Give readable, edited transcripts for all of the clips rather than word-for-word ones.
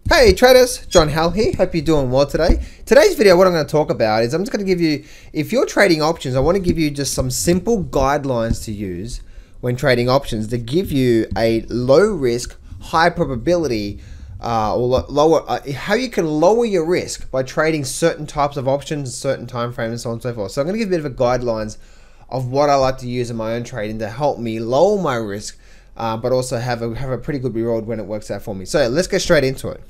Hey traders, John Hal here. Hope you're doing well today. Today's video, what I'm going to talk about is I'm just going to give you, if you're trading options, I want to give you just some simple guidelines to use when trading options to give you a low risk, high probability, how you can lower your risk by trading certain types of options, certain time frames, and so on and so forth. So I'm going to give a bit of a guidelines of what I like to use in my own trading to help me lower my risk, but also have a pretty good reward when it works out for me. So let's get straight into it.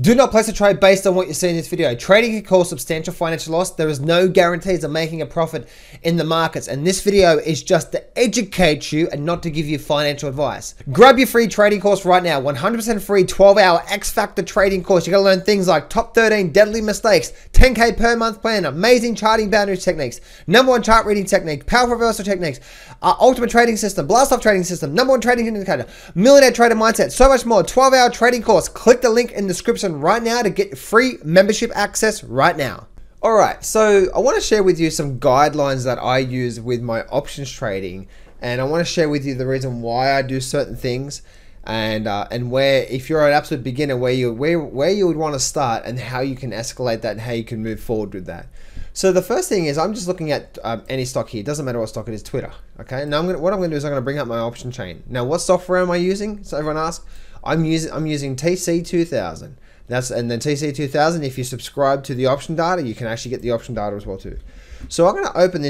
Do not place a trade based on what you see in this video. Trading can cause substantial financial loss. There is no guarantees of making a profit in the markets, and this video is just to educate you and not to give you financial advice. Grab your free trading course right now, 100% free 12-hour X Factor trading course. You're going to learn things like top 13 deadly mistakes, 10K per month plan, amazing charting boundaries techniques, #1 chart reading technique, powerful reversal techniques, ultimate trading system, blast off trading system, #1 trading indicator, millionaire trader mindset, so much more. 12-hour trading course. Click the link in the description right now to get free membership access right now. Alright, so I want to share with you some guidelines that I use with my options trading, and I want to share with you the reason why I do certain things, and where, if you're an absolute beginner, where you would want to start and how you can escalate that and how you can move forward with that. So the first thing is I'm just looking at any stock here. It doesn't matter what stock it is, Twitter. Okay, now what I'm going to do is I'm going to bring up my option chain. Now what software am I using? So everyone asks. I'm using TC2000. And then TC2000, if you subscribe to the option data, you can actually get the option data as well too. So I'm going to open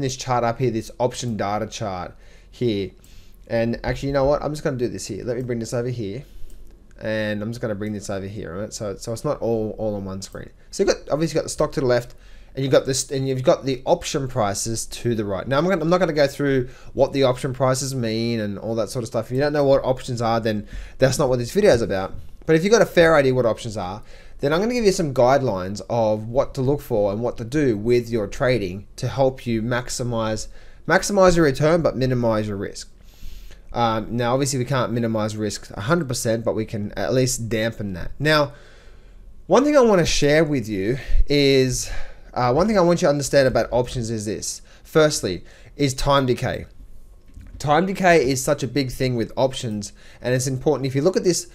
this chart up here, this option data chart here. And actually, you know what? I'm just going to do this here. Let me bring this over here. And I'm just going to bring this over here, right? So it's not all on one screen. So you've got, obviously, got the stock to the left, and you've got this, and you've got the option prices to the right. Now I'm not going to go through what the option prices mean and all that sort of stuff. If you don't know what options are, then that's not what this video is about. But if you've got a fair idea what options are, then I'm going to give you some guidelines of what to look for and what to do with your trading to help you maximize your return but minimize your risk. Now obviously we can't minimize risk 100%, but we can at least dampen that. Now, one thing I want to share with you is, one thing I want you to understand about options is this. Firstly, is time decay. Time decay is such a big thing with options, and it's important. If you look at this,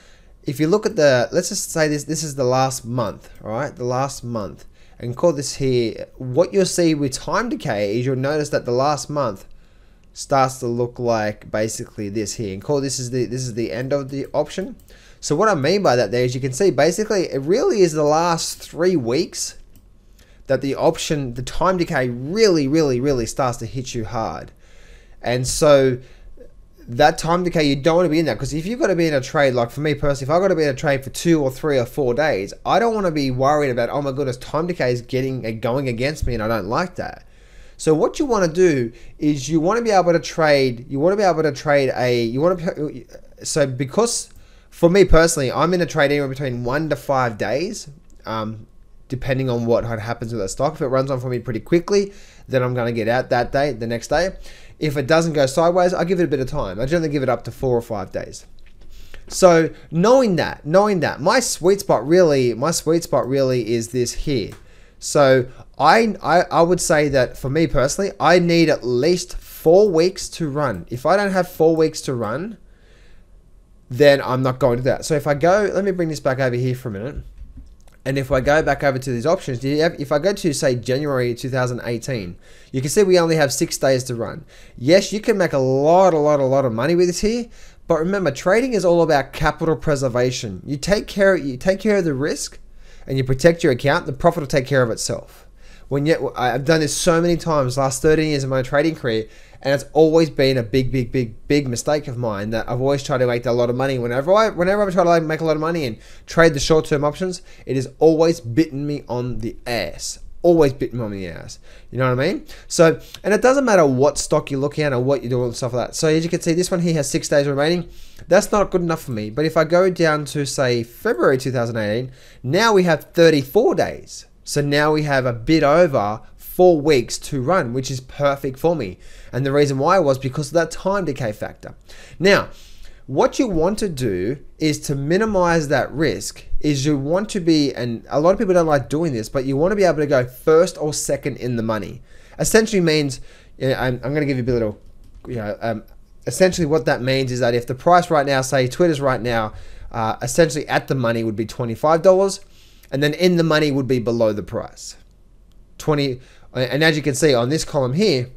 let's just say this is the last month, all right? The last month, and call this here. What you'll see with time decay is you'll notice that the last month starts to look like basically this here, and call this is the end of the option. So what I mean by that there is you can see basically it really is the last 3 weeks that the time decay really starts to hit you hard. And so that time decay, you don't want to be in that, because if you've got to be in a trade, like for me personally, if I've got to be in a trade for 2 or 3 or 4 days, I don't want to be worried about, oh my goodness, time decay is going against me, and I don't like that. So what you want to do is you want to be able to trade, so because for me personally, I'm in a trade anywhere between 1 to 5 days, depending on what happens with that stock. If it runs on for me pretty quickly, then I'm going to get out that day, the next day. If it doesn't go sideways, I give it a bit of time. I generally give it up to 4 or 5 days. So knowing that, my sweet spot really is this here. So I would say that for me personally, I need at least 4 weeks to run. If I don't have 4 weeks to run, then I'm not going to that. So if I go, let me bring this back over here for a minute. And if I go back over to these options, if I go to say January 2018, you can see we only have 6 days to run. Yes, you can make a lot of money with this here, but remember, trading is all about capital preservation. You take care of the risk, and you protect your account. The profit will take care of itself. I've done this so many times, last 13 years of my trading career, and it's always been a big mistake of mine that I've always tried to make a lot of money. Whenever I try to make a lot of money and trade the short-term options, it has always bitten me on the ass. Always bitten me on the ass. You know what I mean? So, and it doesn't matter what stock you're looking at or what you're doing and stuff like that. So as you can see, this one here has 6 days remaining. That's not good enough for me. But if I go down to say February 2018, now we have 34 days. So now we have a bit over 4 weeks to run, which is perfect for me. And the reason why was because of that time decay factor. Now, what you want to do is to minimize that risk, is you want to be, and a lot of people don't like doing this, but you want to be able to go first or second in the money. Essentially means, I'm going to give you a little, essentially what that means is that if the price right now, say Twitter's right now essentially at the money would be $25, and then in the money would be below the price. And as you can see on this column here,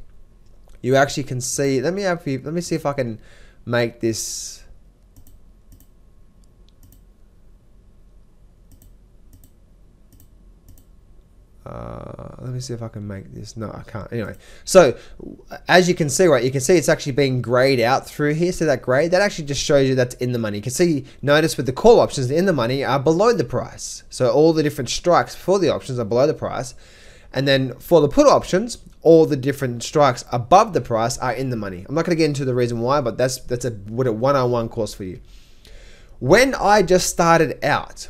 you actually can see, let me see if I can make this. Let me see if I can make this. No, I can't. Anyway, so as you can see, right, you can see it's actually being grayed out through here. So that gray, that actually just shows you that's in the money. You can see, notice with the call options, the in the money are below the price. So all the different strikes for the options are below the price. And then for the put options, all the different strikes above the price are in the money. I'm not going to get into the reason why, but that's a 101 course for you. When I just started out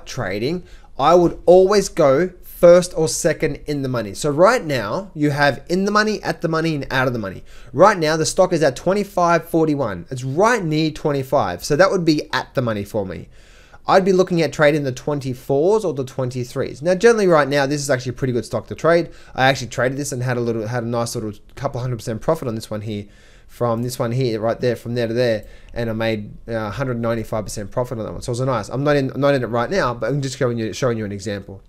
trading, I would always go first or second in the money. So right now you have in the money, at the money, and out of the money. Right now the stock is at 25.41. It's right near 25. So that would be at the money for me. I'd be looking at trading the 24s or the 23s. Now, generally right now, this is actually a pretty good stock to trade. I actually traded this and had a nice little couple 100% profit on this one here, from this one here, right there, from there to there, and I made 195% profit on that one. So it was nice. I'm not in it right now, but I'm just showing you an example.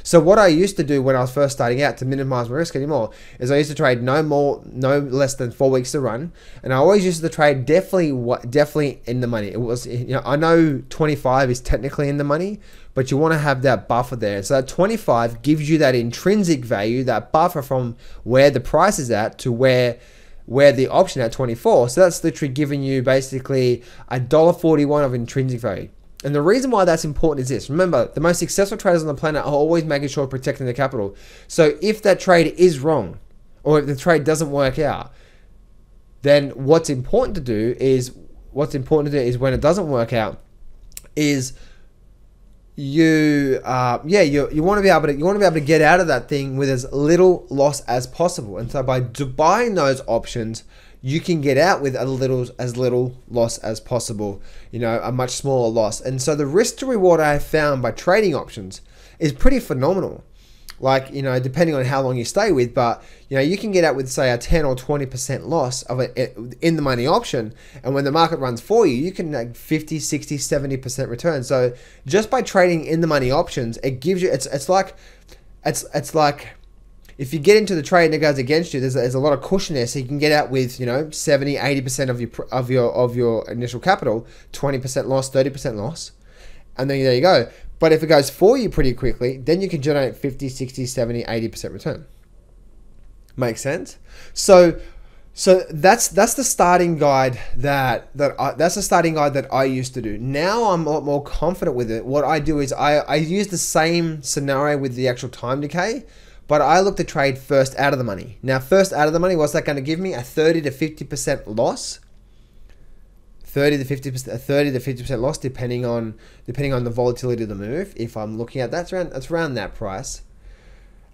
So what I used to do when I was first starting out to minimize my risk anymore is I used to trade no less than 4 weeks to run, and I always used to trade definitely in the money. It was, I know 25 is technically in the money, but you want to have that buffer there. So that 25 gives you that intrinsic value, that buffer from where the price is at to where the option at 24. So that's literally giving you basically $1.41 of intrinsic value. And the reason why that's important is this. Remember, the most successful traders on the planet are always making sure protecting their capital. So if that trade is wrong, or if the trade doesn't work out, then what's important to do is when it doesn't work out, is you want to be able to get out of that thing with as little loss as possible. And so by buying those options, you can get out with as little loss as possible, a much smaller loss. And so the risk to reward I have found by trading options is pretty phenomenal. Like, depending on how long you stay with, but you can get out with, say, a 10 or 20% loss of an in the money option, and when the market runs for you, you can make 50, 60, 70% return. So just by trading in the money options, it gives you, it's like if you get into the trade and it goes against you, there's a lot of cushion there, so you can get out with 70, 80% of your initial capital, 20% loss, 30% loss, and then there you go. But if it goes for you pretty quickly, then you can generate 50, 60, 70, 80% return. Makes sense? So that's the starting guide that I used to do. Now I'm a lot more confident with it. What I do is I use the same scenario with the actual time decay, but I look to trade first out of the money. Now, first out of the money, what's that going to give me? A 30 to 50% loss. 30 to 50% loss, depending on the volatility of the move. If I'm looking at that's around that price,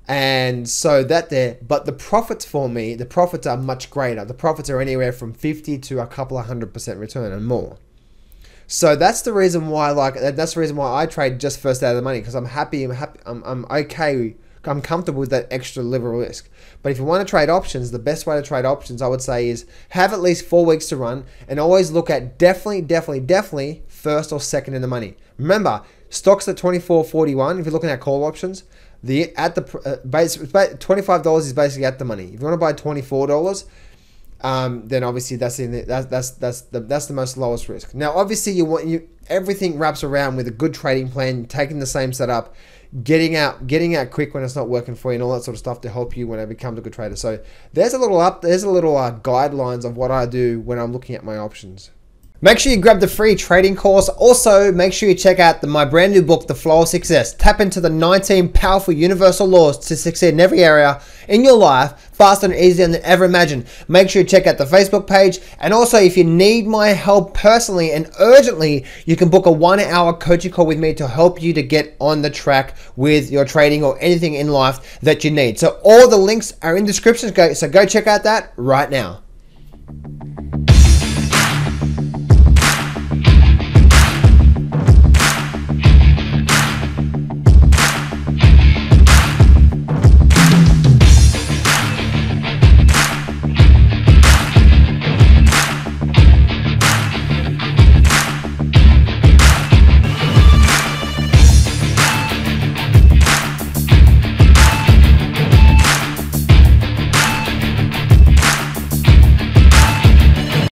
and so that there. But the profits for me, the profits are much greater. The profits are anywhere from 50 to a couple of 100% return and more. So that's the reason why, I trade just first out of the money, because I'm happy. I'm okay. I'm comfortable with that extra level of risk. But if you want to trade options, the best way to trade options, I would say, is have at least 4 weeks to run, and always look at definitely first or second in the money. Remember, stocks at 24.41. If you're looking at call options, $25 is basically at the money. If you want to buy $24, then obviously that's the most lowest risk. Now, obviously, everything wraps around with a good trading plan, taking the same setup, getting out quick when it's not working for you, and all that sort of stuff to help you when it becomes a good trader. So there's a little guidelines of what I do when I'm looking at my options. Make sure you grab the free trading course. Also, make sure you check out my brand new book, The Flow of Success. Tap into the 19 powerful universal laws to succeed in every area in your life faster and easier than ever imagined. Make sure you check out the Facebook page. And also, if you need my help personally and urgently, you can book a 1-hour coaching call with me to help you to get on the track with your trading or anything in life that you need. So all the links are in the description, so go check out that right now.